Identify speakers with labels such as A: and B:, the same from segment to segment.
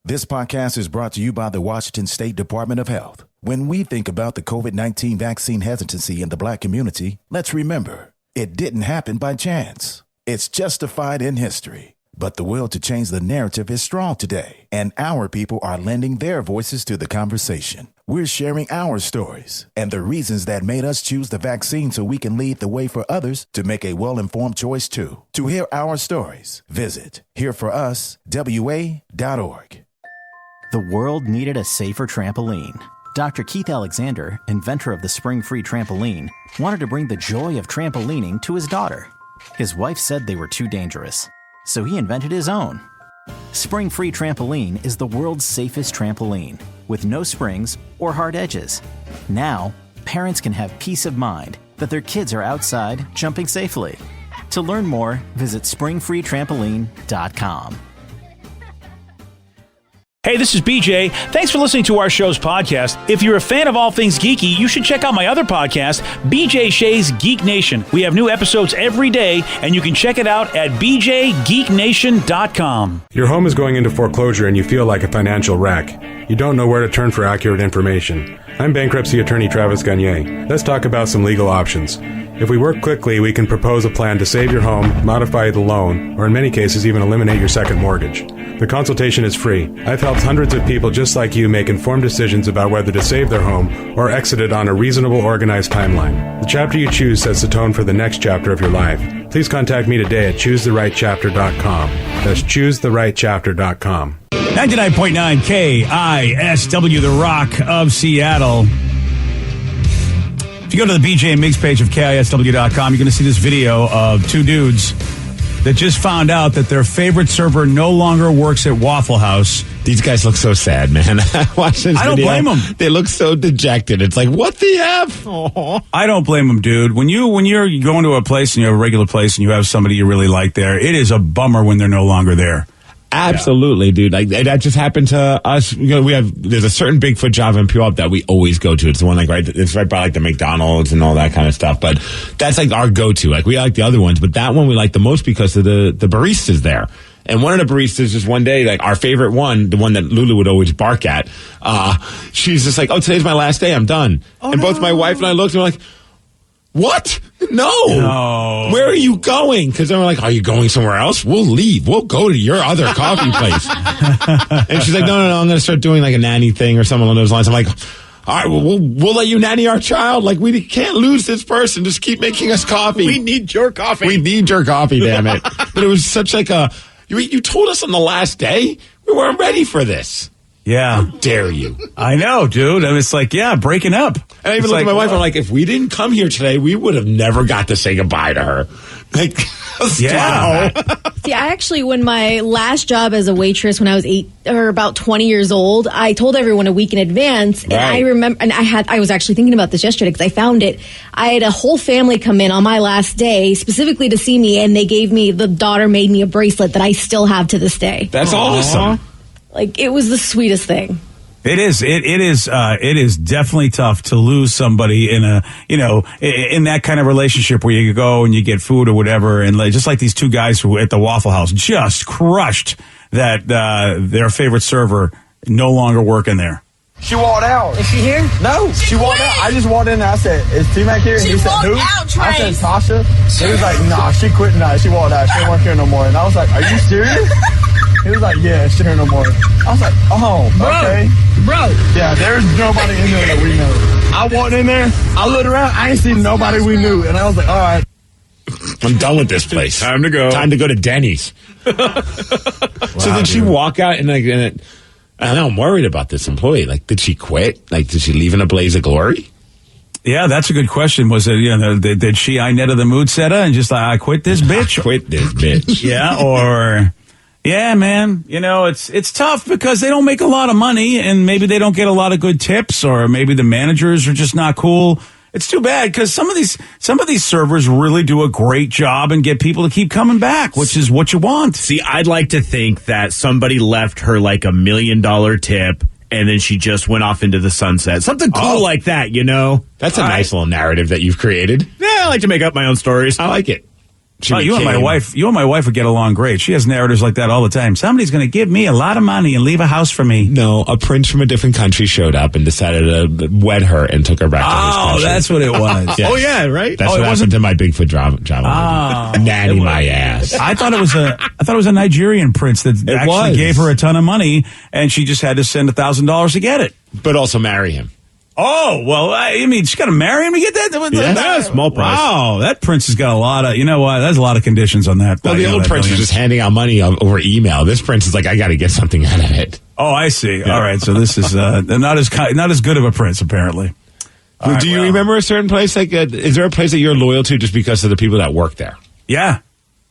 A: This podcast is brought to you by the Washington State Department of Health. When we think about the COVID-19 vaccine hesitancy in the Black community, let's remember, it didn't happen by chance. It's justified in history. But the will to change the narrative is strong today, and our people are lending their voices to the conversation. We're sharing our stories and the reasons that made us choose the vaccine so we can lead the way for others to make a well-informed choice too. To hear our stories, visit hereforuswa.org.
B: The world needed a safer trampoline. Dr. Keith Alexander, inventor of the Spring-Free Trampoline, wanted to bring the joy of trampolining to his daughter. His wife said they were too dangerous, so he invented his own. Spring-Free Trampoline is the world's safest trampoline, with no springs or hard edges. Now, parents can have peace of mind that their kids are outside jumping safely. To learn more, visit springfreetrampoline.com.
C: Hey, this is BJ. Thanks for listening to our show's podcast. If you're a fan of all things geeky, you should check out my other podcast, BJ Shea's Geek Nation. We have new episodes every day, and you can check it out at bjgeeknation.com.
D: Your home is going into foreclosure and you feel like a financial wreck. You don't know where to turn for accurate information. I'm bankruptcy attorney Travis Gagne. Let's talk about some legal options. If we work quickly, we can propose a plan to save your home, modify the loan, or in many cases even eliminate your second mortgage. The consultation is free. I've helped hundreds of people just like you make informed decisions about whether to save their home or exit it on a reasonable, organized timeline. The chapter you choose sets the tone for the next chapter of your life. Please contact me today at choosetherightchapter.com. That's choosetherightchapter.com.
C: 99.9 KISW, the Rock of Seattle. If you go to the BJ and Migs page of KISW.com, you're going to see this video of two dudes that just found out that their favorite server no longer works at Waffle House.
E: These guys look so sad, man. I
C: don't blame them.
E: They look so dejected. It's like, what the F? Aww.
C: I don't blame them, dude. When you're going to a place and you have a regular place and you have somebody you really like there, it is a bummer when they're no longer there.
E: Absolutely, yeah. Dude. Like that just happened to us. You know, there's a certain Bigfoot job in Puyallup that we always go to. It's the one it's right by like the McDonald's and all that kind of stuff. But that's like our go-to. Like we like the other ones, but that one we like the most because of the baristas there. And one of the baristas just one day, like our favorite one, the one that Lulu would always bark at, she's just like, "Oh, today's my last day. I'm done." Oh, and both my wife and I looked and we're like, "What? No. Where are you going?" Because they were like, "Are you going somewhere else? We'll leave. We'll go to your other coffee place." And she's like, No, I'm going to start doing like a nanny thing or something along those lines. I'm like, all right, well, we'll let you nanny our child. Like, we can't lose this person. Just keep making us coffee.
C: We need your coffee.
E: We need your coffee, damn it. But it was such like you told us on the last day. We weren't ready for this.
C: Yeah.
E: How dare you?
C: I know, dude. And it's like, yeah, breaking up.
E: And I even looked at my wife, I'm like, if we didn't come here today, we would have never got to say goodbye to her. Like,
C: yeah.
F: See, I actually, when my last job as a waitress, when I was about 20 years old, I told everyone a week in advance. And I remember, and I was actually thinking about this yesterday because I found it. I had a whole family come in on my last day specifically to see me, and the daughter made me a bracelet that I still have to this day.
E: That's awesome.
F: Like, it was the sweetest thing.
C: It is. It is definitely tough to lose somebody in in that kind of relationship where you go and you get food or whatever. And just like these two guys who at the Waffle House just crushed that, their favorite server no longer working there.
G: She walked out.
F: Is she here?
G: No, she walked out. I just walked in and I said, "Is T-Mac here?" And he said, "Who?" I said, "Tasha." He was like, "Nah, she quit tonight. She walked out. She didn't work here no more." And I was like, "Are you serious?" He was like, "Yeah, she here no more." I was like, "Oh, okay."
F: Bro.
G: Yeah, there's nobody in there that we know. I walked in there. I looked around. I ain't seen nobody we knew. And I was like, all right.
E: I'm done with this place.
C: Time to go.
E: Time to go to Denny's.
C: Wow,
E: so did she walk out and I know I'm worried about this employee. Like, did she quit? Like, did she leave in a blaze of glory?
C: Yeah, that's a good question. Was it, did she Inetta the mood setter and just like, I quit this bitch?
E: I quit this bitch.
C: Yeah, or... Yeah, man. It's tough because they don't make a lot of money and maybe they don't get a lot of good tips or maybe the managers are just not cool. It's too bad because some of these servers really do a great job and get people to keep coming back, which is what you want.
H: See, I'd like to think that somebody left her like $1 million tip and then she just went off into the sunset. Something cool like that,
E: That's a nice little narrative that you've created.
H: Yeah, I like to make up my own stories.
E: I like it.
C: You and my wife would get along great. She has narratives like that all the time. Somebody's going to give me a lot of money and leave a house for me.
E: No, a prince from a different country showed up and decided to wed her and took her back to his country.
C: Oh, that's what it was.
H: Yes. Oh, yeah, right?
E: That's what happened to my Bigfoot drama. Nanny my ass.
C: I thought it was a Nigerian prince that actually gave her a ton of money, and she just had to send $1,000 to get it.
E: But also marry him.
C: Oh, well, I mean, she's got to marry him to get that?
H: Yeah, small price.
C: Wow, that prince has got a lot of, you know what, there's a lot of conditions on that.
E: Well, the old prince was just handing out money over email. This prince is like, I got to get something out of it.
C: Oh, I see. Yeah. All right, so this is not as good of a prince, apparently.
E: Do you remember a certain place? Is there a place that you're loyal to just because of the people that work there?
C: Yeah.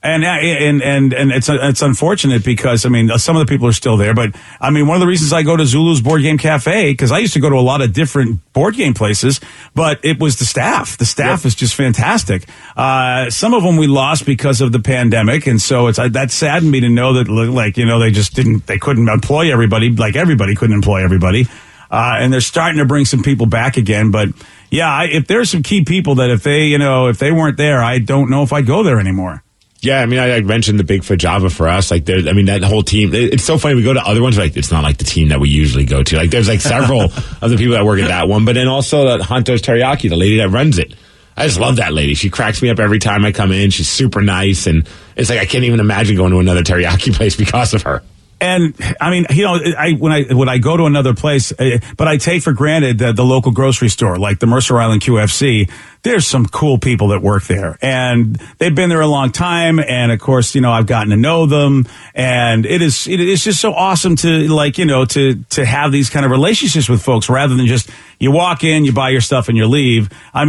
C: And it's unfortunate because, I mean, some of the people are still there. But, I mean, one of the reasons I go to Zulu's Board Game Cafe, because I used to go to a lot of different board game places, but it was the staff. The staff is just fantastic. Some of them we lost because of the pandemic. And so that saddened me to know that, like, you know, they couldn't employ everybody, like everybody couldn't employ everybody. And they're starting to bring some people back again. But, yeah, if there's some key people that if they weren't there, I don't know if I'd go there anymore.
E: Yeah, I mean, I mentioned the Bigfoot Java for us. Like, that whole team. It's so funny. We go to other ones, like, it's not like the team that we usually go to. Like, there's like several of the people that work at that one, but then also Hanto's Teriyaki, the lady that runs it. I just love that lady. She cracks me up every time I come in. She's super nice, and it's like I can't even imagine going to another teriyaki place because of her.
C: And I mean, you know, when I go to another place, but I take for granted that the local grocery store, like the Mercer Island QFC, there's some cool people that work there, and they've been there a long time. And of course, you know, I've gotten to know them, and it is just so awesome to, like, you know, to have these kind of relationships with folks rather than just you walk in, you buy your stuff, and you leave. I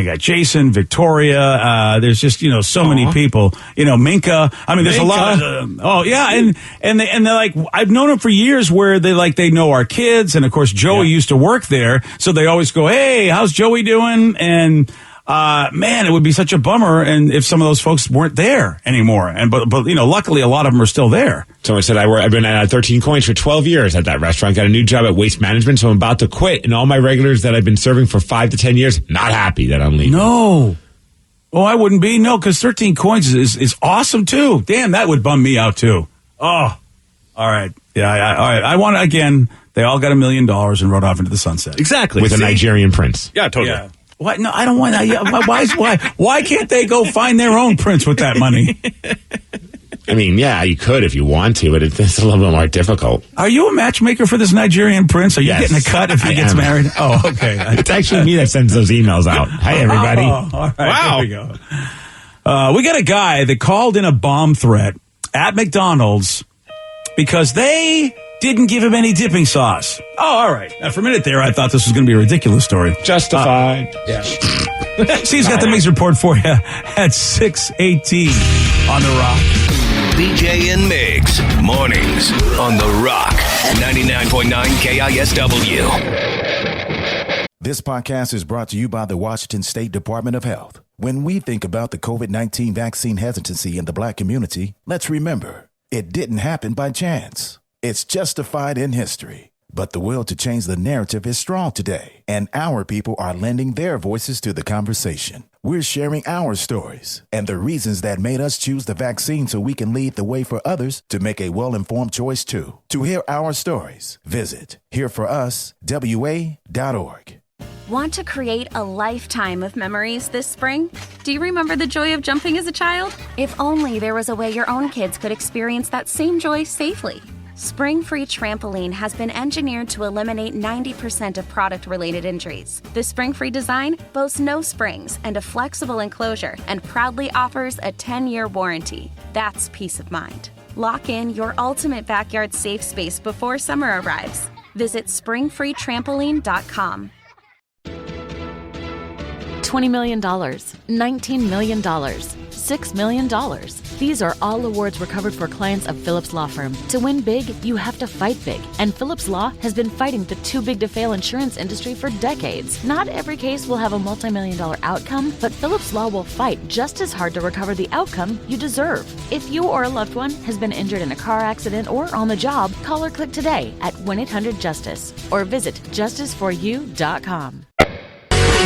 C: got Jason, Victoria. There's just, you know, so many people. You know, Minka. I mean, there's a lot of. And they're like, I've known them for years where they know our kids. And of course, Joey used to work there. So they always go, hey, how's Joey doing? And, man, it would be such a bummer. And if some of those folks weren't there anymore. But you know, luckily a lot of them are still there.
E: So I said, I've been at 13 Coins for 12 years at that restaurant, got a new job at Waste Management. So I'm about to quit. And all my regulars that I've been serving for 5 to 10 years, not happy that I'm leaving.
C: No. Oh, I wouldn't be. No, because 13 Coins is awesome too. Damn, that would bum me out too. Oh, all right. Yeah, all right. I want to, again, they all got $1 million and rode off into the sunset.
H: Exactly.
E: With a Nigerian prince.
H: Yeah, totally.
C: Yeah. What? No, I don't want that. Why can't they go find their own prince with that money?
E: I mean, yeah, you could if you want to, but it's a little bit more difficult.
C: Are you a matchmaker for this Nigerian prince? Are you getting a cut if he gets married? Oh, okay.
E: It's actually me that sends those emails out. Hi, everybody.
C: Oh, all right. Wow. Here we go. We got a guy that called in a bomb threat at McDonald's because they didn't give him any dipping sauce. Oh, all right. Now, for a minute there, I thought this was going to be a ridiculous story.
E: Justified.
C: Yeah. Steve's got the Migs Report for you at 6:18 on The Rock.
I: BJ and Migs, mornings on The Rock, 99.9 KISW.
A: This podcast is brought to you by the Washington State Department of Health. When we think about the COVID-19 vaccine hesitancy in the Black community, let's remember, it didn't happen by chance. It's justified in history. But the will to change the narrative is strong today, and our people are lending their voices to the conversation. We're sharing our stories and the reasons that made us choose the vaccine so we can lead the way for others to make a well-informed choice too. To hear our stories, visit hereforuswa.org.
J: Want to create a lifetime of memories this spring? Do you remember the joy of jumping as a child? If only there was a way your own kids could experience that same joy safely. Spring Free Trampoline has been engineered to eliminate 90% of product-related injuries. The Spring Free design boasts no springs and a flexible enclosure and proudly offers a 10-year warranty. That's peace of mind. Lock in your ultimate backyard safe space before summer arrives. Visit springfreetrampoline.com.
K: $20 million, $19 million, $6 million. These are all awards recovered for clients of Phillips Law Firm. To win big, you have to fight big. And Phillips Law has been fighting the too big to fail insurance industry for decades. Not every case will have a multi-million-dollar outcome, but Phillips Law will fight just as hard to recover the outcome you deserve. If you or a loved one has been injured in a car accident or on the job, call or click today at 1-800-JUSTICE or visit justiceforyou.com.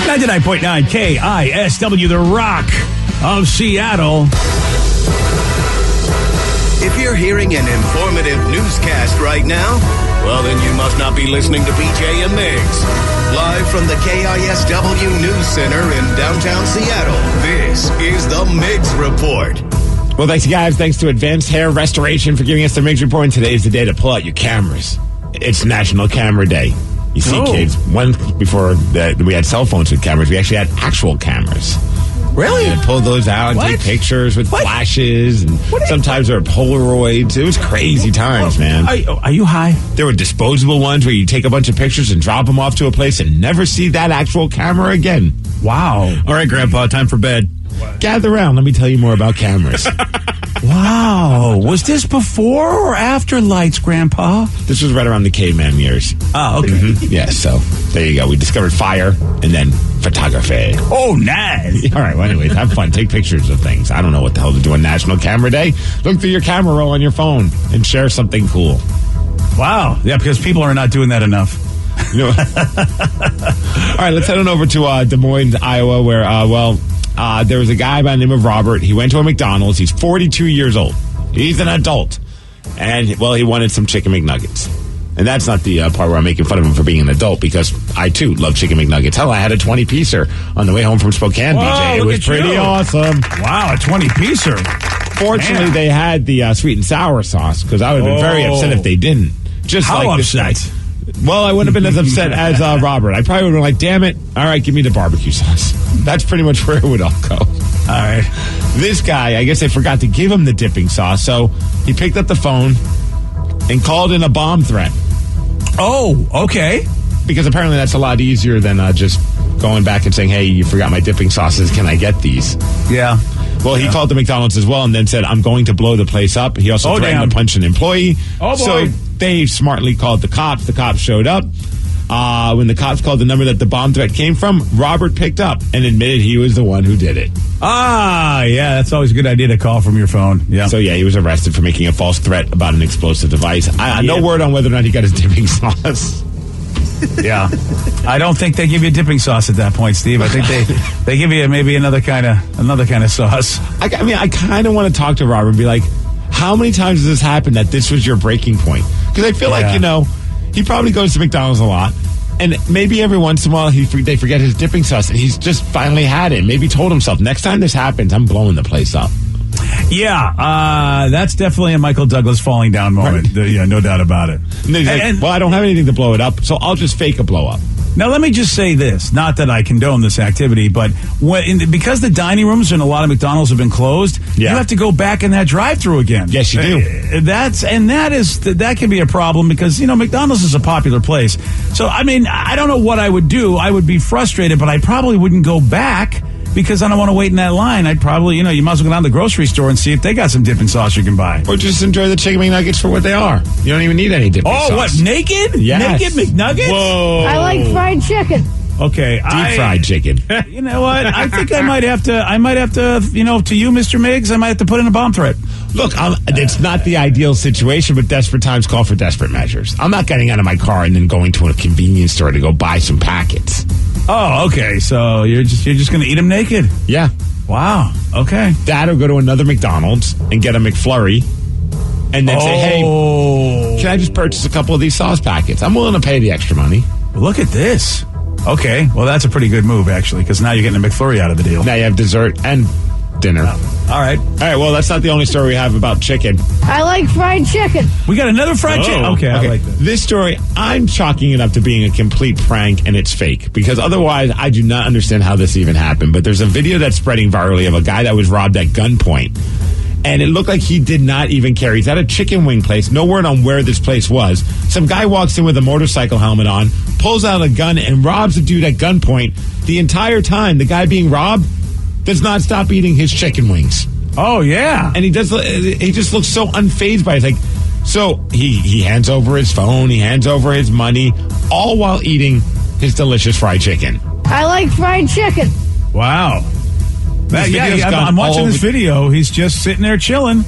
C: 99.9 KISW, The Rock. of Seattle.
I: If you're hearing an informative newscast right now, well, then you must not be listening to BJ and Migs. Live from the KISW News Center in downtown Seattle, this is the Migs Report.
E: Well, thanks, guys. Thanks to Advanced Hair Restoration for giving us the Migs Report. And today is the day to pull out your cameras. It's National Camera Day. You see, kids, once before we had cell phones with cameras, we actually had actual cameras.
C: Really?
E: And pull those out and take pictures with flashes, and sometimes there were Polaroids. It was crazy times, man.
C: Are you high?
E: There were disposable ones where you take a bunch of pictures and drop them off to a place and never see that actual camera again.
C: Wow.
H: All right, Grandpa, time for bed.
E: Gather around. Let me tell you more about cameras.
C: Wow. Was this before or after lights, Grandpa?
E: This was right around the caveman years.
C: Oh, okay.
E: Mm-hmm. Yeah, so there you go. We discovered fire and then photography.
C: Oh, nice.
E: All right, well, anyways, have fun. Take pictures of things. I don't know what the hell to do on National Camera Day. Look through your camera roll on your phone and share something cool.
C: Wow. Yeah, because people are not doing that enough.
E: You know, all right, let's head on over to Des Moines, Iowa, where, there was a guy by the name of Robert. He went to a McDonald's. He's 42 years old. He's an adult. And, well, he wanted some Chicken McNuggets. And that's not the part where I'm making fun of him for being an adult, because I, too, love Chicken McNuggets. Hell, I had a 20-piecer on the way home from Spokane, BJ. It was pretty awesome.
C: Wow, a 20-piecer.
E: Fortunately, they had the sweet and sour sauce, because I would have been very upset if they didn't. Just
C: How
E: like
C: upset?
E: Well, I wouldn't have been as upset as Robert. I probably would have been like, damn it. All right, give me the barbecue sauce. That's pretty much where it would all go.
C: All right.
E: This guy, I guess they forgot to give him the dipping sauce, so he picked up the phone and called in a bomb threat.
C: Oh, okay.
E: Because apparently that's a lot easier than just going back and saying, hey, you forgot my dipping sauces. Can I get these?
C: Yeah.
E: Well, he called the McDonald's as well and then said, I'm going to blow the place up. He also threatened to punch an employee.
C: Oh, boy.
E: So they smartly called the cops. The cops showed up. When the cops called the number that the bomb threat came from, Robert picked up and admitted he was the one who did it.
C: Ah, yeah, that's always a good idea to call from your phone. Yeah.
E: So, yeah, he was arrested for making a false threat about an explosive device. No word on whether or not he got his dipping sauce.
C: Yeah. I don't think they give you dipping sauce at that point, Steve. I think they give you maybe another kind of sauce.
E: I mean, I kind of want to talk to Robert and be like, how many times has this happened that this was your breaking point? Because I feel like, he probably goes to McDonald's a lot. And maybe every once in a while they forget his dipping sauce, and he's just finally had it. Maybe told himself, next time this happens, I'm blowing the place up.
C: Yeah, that's definitely a Michael Douglas falling down moment. Right. Yeah, no doubt about it.
E: And well, I don't have anything to blow it up, so I'll just fake a blow up.
C: Now, let me just say this. Not that I condone this activity, but because the dining rooms in a lot of McDonald's have been closed, you have to go back in that drive-thru again.
E: Yes, you do.
C: That can be a problem because, McDonald's is a popular place. So, I mean, I don't know what I would do. I would be frustrated, but I probably wouldn't go back because I don't want to wait in that line. I'd probably, you might as well go down to the grocery store and see if they got some dipping sauce you can buy.
E: Or just enjoy the Chicken McNuggets for what they are. You don't even need any dipping sauce.
C: Oh, what, naked?
E: Yes.
C: Naked McNuggets?
E: Whoa.
L: I like fried chicken.
C: Okay.
E: Deep fried chicken.
C: You know what? I think I might have to, to you, Mr. Miggs, I might have to put in a bomb threat.
E: Look, it's not the ideal situation, but desperate times call for desperate measures. I'm not getting out of my car and then going to a convenience store to go buy some packets.
C: Oh, okay. So you're just going to eat them naked?
E: Yeah.
C: Wow. Okay.
E: Dad will go to another McDonald's and get a McFlurry and then say, hey, can I just purchase a couple of these sauce packets? I'm willing to pay the extra money.
C: Look at this. Okay. Well, that's a pretty good move, actually, because now you're getting a McFlurry out of the deal.
E: Now you have dessert and dinner.
C: All right.
E: Well, that's not the only story we have about chicken.
L: I like fried chicken.
C: We got another fried chicken. Okay, I like this.
E: This story, I'm chalking it up to being a complete prank, and it's fake. Because otherwise, I do not understand how this even happened. But there's a video that's spreading virally of a guy that was robbed at gunpoint. And it looked like he did not even care. He's at a chicken wing place. No word on where this place was. Some guy walks in with a motorcycle helmet on, pulls out a gun, and robs a dude at gunpoint. The entire time, the guy being robbed does not stop eating his chicken wings.
C: Oh, yeah.
E: And he just looks so unfazed by it. Like, so he hands over his phone, he hands over his money, all while eating his delicious fried chicken.
L: I like fried chicken.
C: Wow. I'm watching this video. He's just sitting there chilling.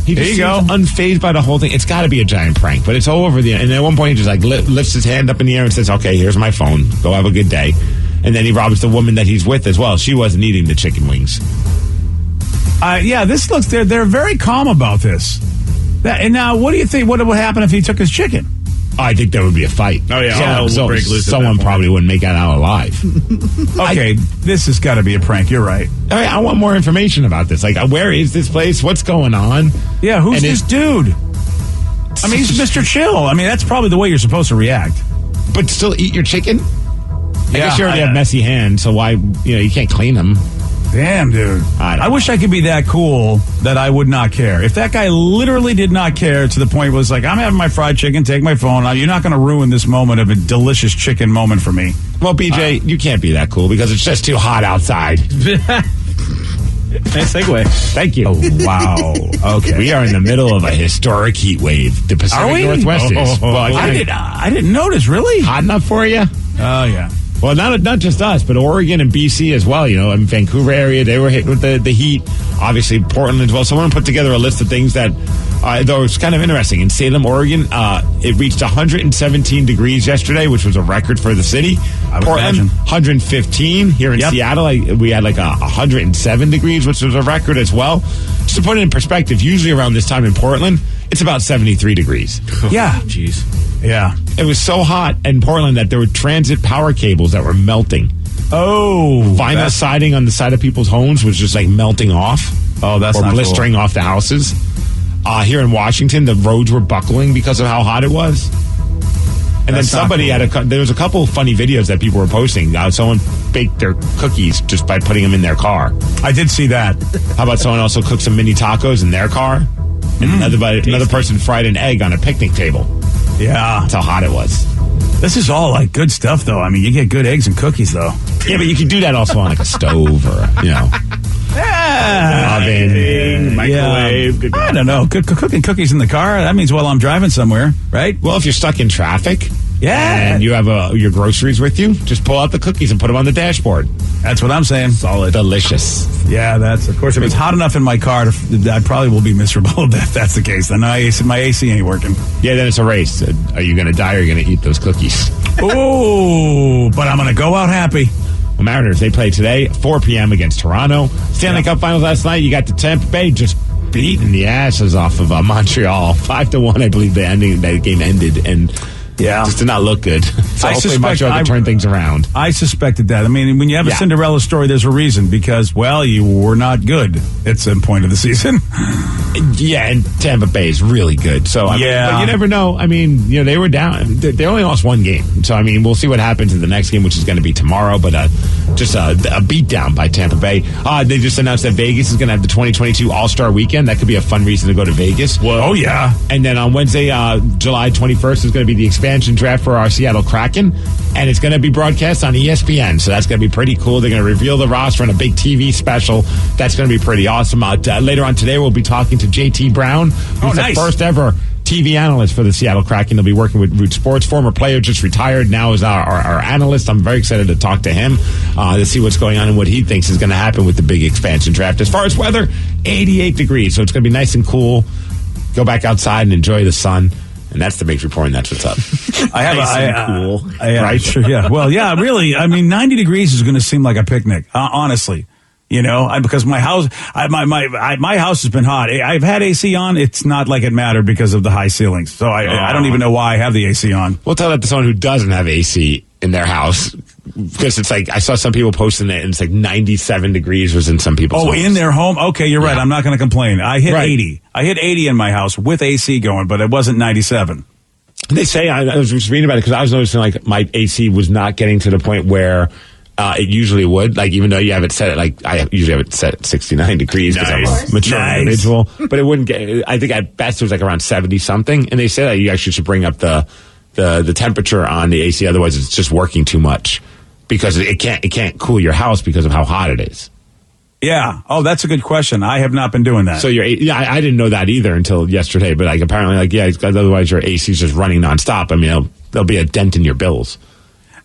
E: He just seems unfazed by the whole thing. It's got to be a giant prank, but it's all over the end. And at one point, he just lifts his hand up in the air and says, okay, here's my phone. Go have a good day. And then he robs the woman that he's with as well. She wasn't eating the chicken wings.
C: Yeah, this looks, they're very calm about this. And now, what do you think? What would happen if he took his chicken?
E: I think there would be a fight.
H: Oh, yeah.
E: Someone probably wouldn't make it out alive.
C: Okay, this has got to be a prank. You're right.
E: I want more information about this. Like, where is this place? What's going on?
C: Yeah, who's this dude? I mean, he's Mr. Chill. I mean, that's probably the way you're supposed to react.
E: But still eat your chicken? I guess you already have messy hands, so why, you can't clean them.
C: Damn, dude. I wish I could be that cool that I would not care. If that guy literally did not care to the point where it was like, I'm having my fried chicken, take my phone. You're not going to ruin this moment of a delicious chicken moment for me.
E: Well, BJ, you can't be that cool because it's just too hot outside.
H: Nice segue.
E: Thank you.
C: Oh, wow. Okay.
E: We are in the middle of a historic heat wave. The Pacific Northwest is. Well,
C: I didn't notice, really.
E: Hot enough for you?
C: Oh, yeah.
E: Well, not just us, but Oregon and BC as well. In Vancouver area, they were hit with the heat. Obviously, Portland as well. Someone put together a list of things that, though it's kind of interesting. In Salem, Oregon, it reached 117 degrees yesterday, which was a record for the city. Portland, 115. Here in Seattle, we had like 107 degrees, which was a record as well. Just to put it in perspective, usually around this time in Portland, it's about 73 degrees.
C: Yeah.
H: Jeez.
C: Yeah.
E: It was so hot in Portland that there were transit power cables that were melting.
C: Oh.
E: Vinyl siding on the side of people's homes was just like melting off.
C: Oh, that's
E: or
C: not
E: blistering off the houses. Here in Washington, the roads were buckling because of how hot it was. And then somebody there was a couple of funny videos that people were posting. Someone baked their cookies just by putting them in their car.
C: I did see that.
E: How about someone also cooked some mini tacos in their car? And another person fried an egg on a picnic table.
C: Yeah.
E: That's how hot it was.
C: This is all like good stuff, though. I mean, you get good eggs and cookies, though.
E: Yeah, but you can do that also on like a stove or, oven,
H: microwave.
C: Yeah. I don't know. Cooking cookies in the car, that means while I'm driving somewhere, right?
E: Well, if you're stuck in traffic
C: and
E: you have your groceries with you, just pull out the cookies and put them on the dashboard.
C: That's what I'm saying.
E: Solid. Delicious.
C: Yeah, of course, if it's hot enough in my car, I probably will be miserable if that's the case. Then my AC ain't working.
E: Yeah, then it's a race. Are you going to die or are you going to eat those cookies?
C: Oh, but I'm going to go out happy.
E: Well, Mariners, they play today, 4 p.m. against Toronto. Stanley Cup Finals last night, you got the Tampa Bay just beating the asses off of Montreal. 5-1, I believe that game ended, and just did not look good. So hopefully Montreal can turn things around.
C: I suspected that. I mean, when you have a Cinderella story, there's a reason, because, well, you were not good at some point of the season.
E: Yeah, and Tampa Bay is really good. So, but you never know. I mean, they were down. They only lost one game. So, I mean, we'll see what happens in the next game, which is going to be tomorrow. But just a beatdown by Tampa Bay. They just announced that Vegas is going to have the 2022 All-Star Weekend. That could be a fun reason to go to Vegas.
C: Whoa. Oh, yeah.
E: And then on Wednesday, July 21st, is going to be the expansion draft for our Seattle Kraken. And it's going to be broadcast on ESPN. So that's going to be pretty cool. They're going to reveal the roster in a big TV special. That's going to be pretty awesome. Later on today, we'll be talking to JT Brown, who's the first ever TV analyst for the Seattle Kraken. He'll be working with Root Sports. Former player, just retired, now is our analyst. I'm very excited to talk to him to see what's going on and what he thinks is going to happen with the big expansion draft. As far as weather, 88 degrees, so it's going to be nice and cool. Go back outside and enjoy the sun. And that's the Mix Report, and that's what's up.
H: Cool.
C: Right? Sure, yeah. Well, yeah, really. I mean, 90 degrees is going to seem like a picnic, honestly. Because my house, my house has been hot. I've had AC on. It's not like it mattered because of the high ceilings. So I don't even know why I have the AC on.
E: We'll tell that to someone who doesn't have AC in their house. Because it's like, I saw some people posting it, and it's like 97 degrees was in some people's homes.
C: In their home? Okay, you're right. I'm not going to complain. I hit 80. I hit 80 in my house with AC going, but it wasn't 97.
E: They say, I was just reading about it because I was noticing like my AC was not getting to the point where it usually would. Like, even though you have it set at I usually have it set at 69 degrees because I'm a mature individual. But it wouldn't get, I think at best it was like around 70 something. And they say that you actually should bring up the temperature on the AC, otherwise it's just working too much. Because it can't cool your house because of how hot it is.
C: Yeah. Oh, that's a good question. I have not been doing that.
E: So I didn't know that either until yesterday. But apparently, otherwise your AC is just running nonstop. I mean, there'll be a dent in your bills.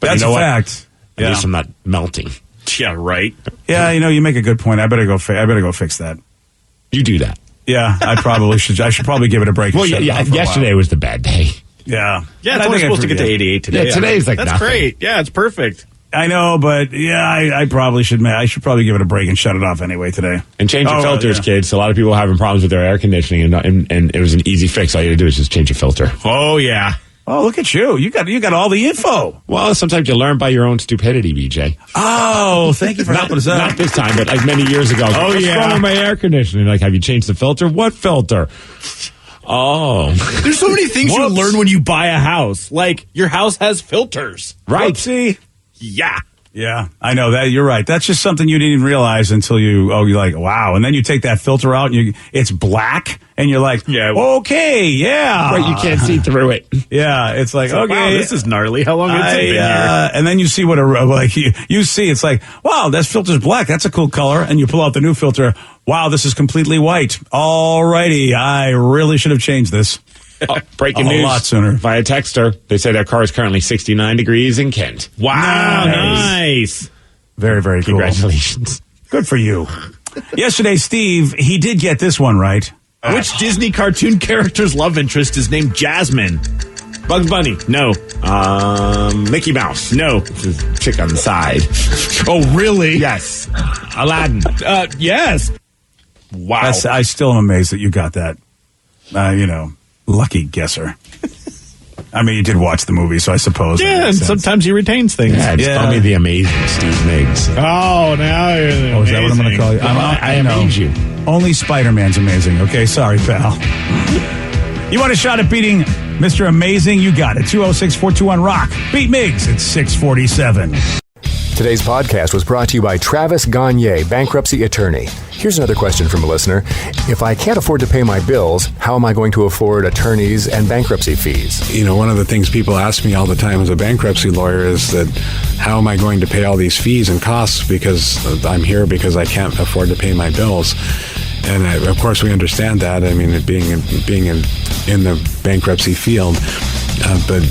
E: But
C: that's a fact.
E: At least I'm not melting.
H: Yeah. Right.
C: Yeah. You make a good point. I better go fix that.
E: You do that.
C: Yeah. I probably should. I should probably give it a break.
E: Well, yesterday was the bad day.
C: Yeah.
H: Yeah. It's only supposed to get to 88 today.
E: Yeah. Today's
H: that's great. Yeah. It's perfect.
C: I know, but I probably should. I should probably give it a break and shut it off anyway today.
E: And change your filters, kids. A lot of people are having problems with their air conditioning, and it was an easy fix. All you had to do is just change your filter.
H: Oh, yeah.
C: Oh, look at you. You got all the info.
E: Well, sometimes you learn by your own stupidity, BJ.
C: Oh, thank you for helping us out.
E: Not this time, but like many years ago.
H: Oh,
E: What's wrong with my air conditioning? Like, have you changed the filter? What filter? Oh.
H: There's so many things you learn when you buy a house. Like, your house has filters.
E: Right.
C: Whoopsie.
H: Yeah.
C: Yeah, I know that. You're right. That's just something you didn't even realize until you're like, wow. And then you take that filter out and it's black and you're like, okay, yeah.
E: Right, you can't see through it.
C: Yeah, it's like, okay.
H: Wow, this is gnarly. How long has it been here?
C: And then you see what you see, it's like, wow, that filter's black. That's a cool color. And you pull out the new filter. Wow, this is completely white. Alrighty, I really should have changed this.
E: Breaking news.
C: A lot sooner.
E: Via texter, they say their car is currently 69 degrees in Kent.
H: Wow, nice.
C: Very, very cool.
E: Congratulations.
C: Good for you. Yesterday, Steve, he did get this one right.
H: Which Disney cartoon character's love interest is named Jasmine? Bugs Bunny? No.
E: Mickey Mouse?
H: No.
E: This is chick on the side.
H: Oh, really?
E: Yes. Aladdin?
H: Yes. Wow.
C: I still am amazed that you got that. Lucky guesser. I mean, you did watch the movie, so I suppose.
H: Yeah, and sometimes he retains things.
E: Yeah, just call me the amazing Steve Miggs.
H: Oh, now you're the
C: is that what I'm going to call you?
E: I amaze you.
C: Only Spider-Man's amazing. Okay, sorry, pal. You want a shot at beating Mr. Amazing? You got it. 206-421-ROCK. Beat Miggs at 647.
M: Today's podcast was brought to you by Travis Gagne, bankruptcy attorney. Here's another question from a listener. If I can't afford to pay my bills, how am I going to afford attorneys and bankruptcy fees?
D: One of the things people ask me all the time as a bankruptcy lawyer is that how am I going to pay all these fees and costs because I'm here because I can't afford to pay my bills. And of course we understand that. I mean, being in the bankruptcy field. But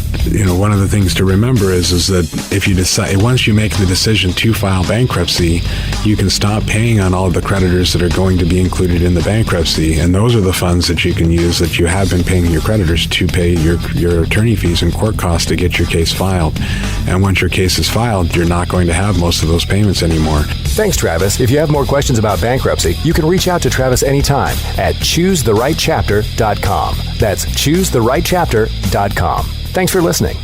D: one of the things to remember is that if you decide, once you make the decision to file bankruptcy, you can stop paying on all of the creditors that are going to be included in the bankruptcy, and those are the funds that you can use that you have been paying your creditors to pay your attorney fees and court costs to get your case filed. And once your case is filed, you're not going to have most of those payments anymore.
M: Thanks, Travis. If you have more questions about bankruptcy, you can reach out to Travis anytime at choosetherightchapter.com. That's choosetherightchapter.com. Thanks for listening.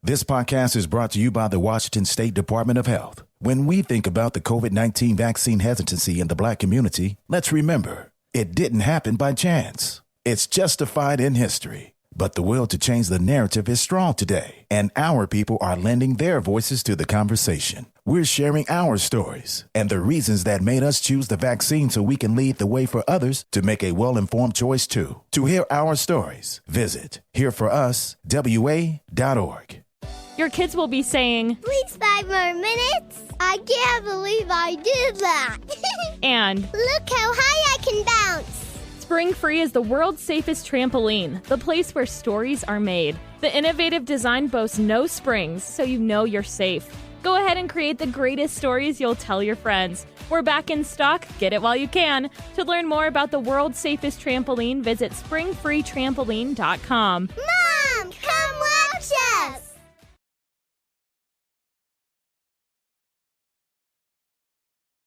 A: This podcast is brought to you by the Washington State Department of Health. When we think about the COVID-19 vaccine hesitancy in the Black community, let's remember, it didn't happen by chance. It's justified in history. But the will to change the narrative is strong today, and our people are lending their voices to the conversation. We're sharing our stories and the reasons that made us choose the vaccine so we can lead the way for others to make a well-informed choice too. To hear our stories, visit hereforuswa.org.
N: Your kids will be saying,
O: "Please 5 more minutes. I can't believe I did that."
N: And,
O: "Look how high I can bounce."
N: Spring Free is the world's safest trampoline, the place where stories are made. The innovative design boasts no springs, so you know you're safe. Go ahead and create the greatest stories you'll tell your friends. We're back in stock. Get it while you can. To learn more about the world's safest trampoline, visit springfreetrampoline.com.
O: Mom, come watch us.